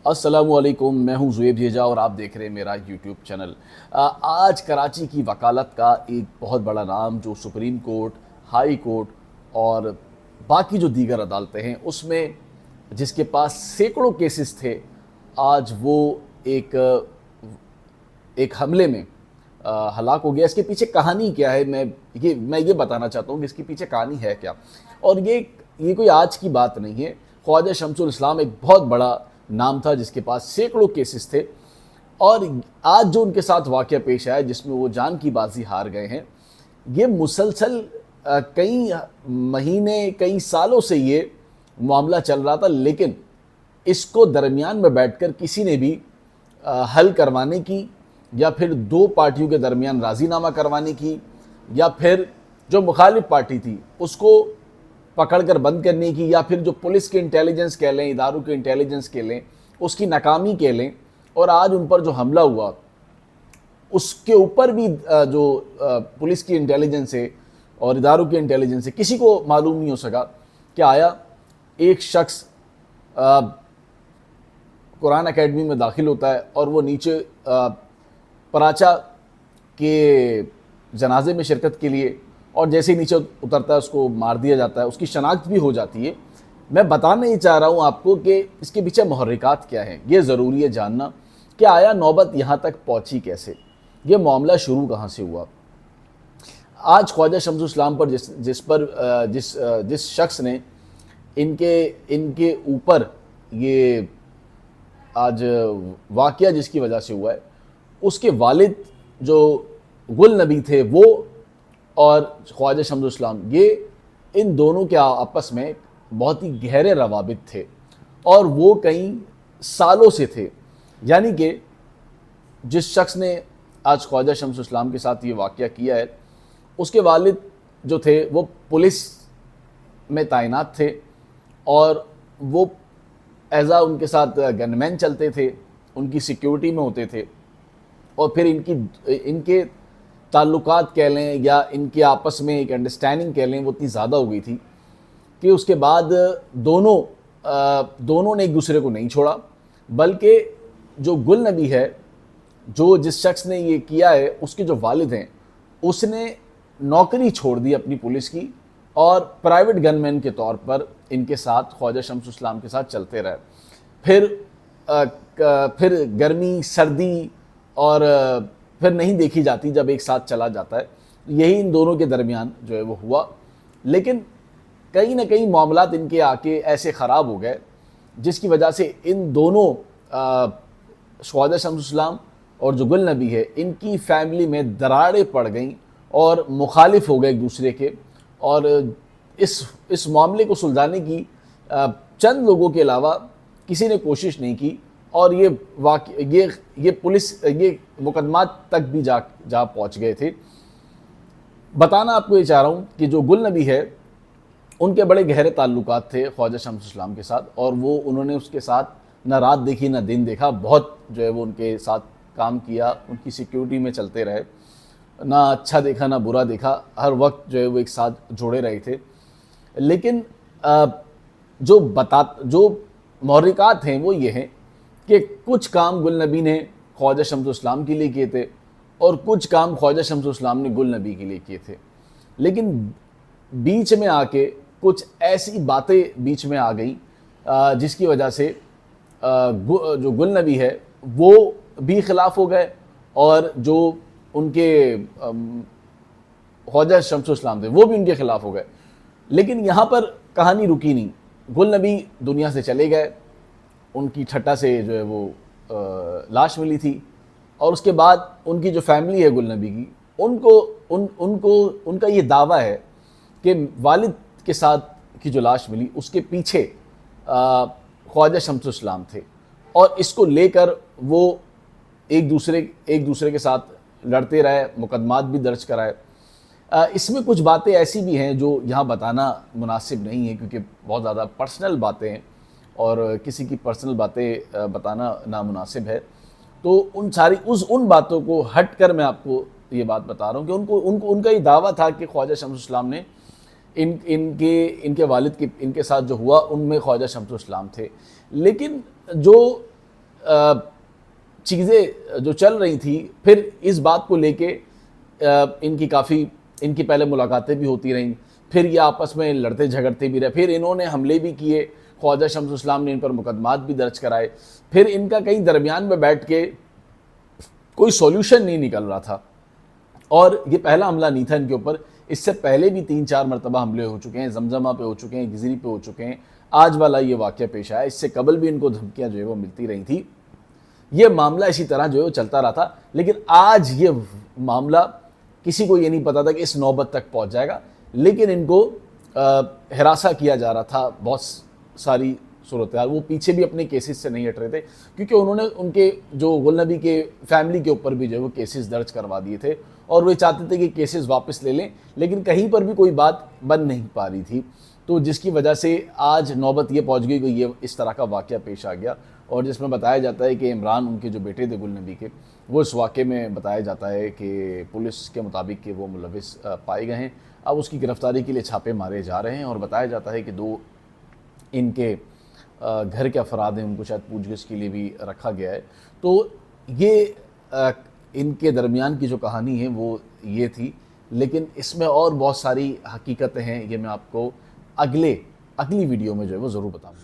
अस्सलामुअलैकुम, मैं हूं ज़ुएब जेजा और आप देख रहे हैं मेरा यूट्यूब चैनल। आज कराची की वकालत का एक बहुत बड़ा नाम जो सुप्रीम कोर्ट, हाई कोर्ट और बाकी जो दीगर अदालतें हैं उसमें जिसके पास सैकड़ों केसेस थे, आज वो एक एक हमले में हलाक हो गया। इसके पीछे कहानी क्या है, मैं ये बताना चाहता हूँ कि इसके पीछे कहानी है क्या। और ये कोई आज की बात नहीं है। ख्वाजा शमसुल इस्लाम एक बहुत बड़ा नाम था जिसके पास सैकड़ों केसेस थे, और आज जो उनके साथ वाक़या पेश आया जिसमें वो जान की बाजी हार गए हैं, ये मुसलसल कई महीने, कई सालों से ये मामला चल रहा था, लेकिन इसको दरमियान में बैठकर किसी ने भी हल करवाने की, या फिर दो पार्टियों के दरमियान राजीनामा करवाने की, या फिर जो मुखालिफ पार्टी थी उसको पकड़कर बंद करने की, या फिर जो पुलिस के इंटेलिजेंस कह लें, इदारों के इंटेलिजेंस कह लें, उसकी नाकामी कह लें, और आज उन पर जो हमला हुआ उसके ऊपर भी जो पुलिस की इंटेलिजेंस है और इदारों की इंटेलिजेंस है, किसी को मालूम नहीं हो सका कि आया एक शख्स कुरान एकेडमी में दाखिल होता है और वो नीचे पराचा के जनाजे में शिरकत के लिए, और जैसे ही नीचे उतरता है उसको मार दिया जाता है, उसकी शनाख्त भी हो जाती है। मैं बताना ही चाह रहा हूँ आपको कि इसके पीछे मुहर्रिकात क्या हैं, ये ज़रूरी है जानना कि आया नौबत यहाँ तक पहुँची कैसे, ये मामला शुरू कहाँ से हुआ। आज ख्वाजा शमसुल इस्लाम पर जिस शख्स ने इनके ऊपर ये आज वाक़या जिसकी वजह से हुआ है, उसके वालिद जो गुल नबी थे वो और ख्वाजा शमसुल इस्लाम, ये इन दोनों के आपस में बहुत ही गहरे रवाबित थे और वो कई सालों से थे। यानी कि जिस शख्स ने आज ख्वाजा शमसुल इस्लाम के साथ ये वाक़या किया है, उसके वालिद जो थे वो पुलिस में तैनात थे और वो एज़ा उनके साथ गनमैन चलते थे, उनकी सिक्योरिटी में होते थे। और फिर इनके ताल्लुकात कह लें या इनके आपस में एक अंडरस्टैंडिंग कह लें, वो इतनी ज़्यादा हो गई थी कि उसके बाद दोनों ने एक दूसरे को नहीं छोड़ा, बल्कि जो गुल नबी है, जो जिस शख्स ने ये किया है, उसके जो वालिद हैं, उसने नौकरी छोड़ दी अपनी पुलिस की और प्राइवेट गनमैन के तौर पर इनके साथ, ख्वाजा शमसुल इस्लाम के साथ चलते रहे। फिर गर्मी, सर्दी और फिर नहीं देखी जाती जब एक साथ चला जाता है, यही इन दोनों के दरमियान जो है वो हुआ। लेकिन कहीं ना कहीं मामलात इनके आके ऐसे ख़राब हो गए जिसकी वजह से इन दोनों ख्वाजा शमसुल इस्लाम और जो गुल नबी है, इनकी फैमिली में दरारें पड़ गईं और मुखालिफ हो गए एक दूसरे के। और इस मामले को सुलझाने की चंद लोगों के अलावा किसी ने कोशिश नहीं की, और ये पुलिस ये मुकदमात तक भी जा पहुँच गए थे। बताना आपको ये चाह रहा हूँ कि जो गुल नबी है, उनके बड़े गहरे ताल्लुकात थे ख्वाजा शमसुल इस्लाम के साथ, और वो उन्होंने उसके साथ ना रात देखी ना दिन देखा, बहुत जो है वो उनके साथ काम किया, उनकी सिक्योरिटी में चलते रहे, ना अच्छा देखा ना बुरा देखा, हर वक्त जो है वो एक साथ जुड़े रहे थे। लेकिन जो महरिकात हैं वो ये हैं कि कुछ काम गुल नबी ने ख्वाजा शमसुल इस्लाम के लिए किए थे और कुछ काम ख्वाजा शमसुल इस्लाम ने गुल नबी के लिए किए थे। लेकिन बीच में आके कुछ ऐसी बातें बीच में आ गई जिसकी वजह से जो गुल नबी है वो भी खिलाफ हो गए, और जो उनके ख्वाजा शमसुल इस्लाम थे वो भी उनके खिलाफ हो गए। लेकिन यहाँ पर कहानी रुकी नहीं। गुल नबी दुनिया से चले गए, उनकी ठट्टा से जो है वो लाश मिली थी, और उसके बाद उनकी जो फैमिली है गुल नबी की, उनका ये दावा है कि वालिद के साथ की जो लाश मिली उसके पीछे ख्वाजा शमसुल इस्लाम थे, और इसको लेकर वो एक दूसरे के साथ लड़ते रहे, मुकदमात भी दर्ज कराए। इसमें कुछ बातें ऐसी भी हैं जो यहाँ बताना मुनासिब नहीं है, क्योंकि बहुत ज़्यादा पर्सनल बातें हैं और किसी की पर्सनल बातें बताना नामुनासिब है। तो उन बातों को हट कर मैं आपको ये बात बता रहा हूँ कि उनका ये दावा था कि ख्वाजा शमसुल इस्लाम ने इनके वालिद के इनके साथ जो हुआ उनमें ख्वाजा शमसुल इस्लाम थे। लेकिन जो चीज़ें जो चल रही थी, फिर इस बात को लेके इनकी पहले मुलाकातें भी होती रहीं, फिर ये आपस में लड़ते झगड़ते भी रहे, फिर इन्होंने हमले भी किए, ख्वाजा शम्स इस्लाम ने इन पर मुकदमात भी दर्ज कराए, फिर इनका कहीं दरमियान में बैठ के कोई सॉल्यूशन नहीं निकल रहा था। और ये पहला हमला नहीं था इनके ऊपर, इससे पहले भी 3-4 मरतबा हमले हो चुके हैं, जमजमा पे हो चुके हैं, गिजरी पे हो चुके हैं, आज वाला ये वाक़या पेश आया। इससे कबल भी इनको धमकियाँ जो है वो मिलती रही थी। ये मामला इसी तरह जो है वो चलता रहा था, लेकिन आज ये मामला किसी को ये नहीं पता था कि इस नौबत तक पहुंच जाएगा, लेकिन इनको हिरासा किया जा रहा था बहुत सारी सूरत हाल। वो पीछे भी अपने केसेस से नहीं हट रहे थे, क्योंकि उन्होंने उनके जो गुल नबी के फैमिली के ऊपर भी जो है वो केसेस दर्ज करवा दिए थे और वे चाहते थे कि केसेस वापस ले लें, लेकिन कहीं पर भी कोई बात बन नहीं पा रही थी। तो जिसकी वजह से आज नौबत ये पहुंच गई कि ये इस तरह का वाक़या पेश आ गया, और जिसमें बताया जाता है कि इमरान, उनके जो बेटे थे गुल नबी के, वो इस वाक़े में बताया जाता है कि पुलिस के मुताबिक कि वो मुलविस पाए गए हैं। अब उसकी गिरफ़्तारी के लिए छापे मारे जा रहे हैं, और बताया जाता है कि 2 इनके घर के अफराद हैं, उनको शायद पूछगिछ के लिए भी रखा गया है। तो ये इनके दरमियान की जो कहानी है वो ये थी, लेकिन इसमें और बहुत सारी हकीकतें हैं, ये मैं आपको अगली वीडियो में जो है वो ज़रूर बताऊँगा।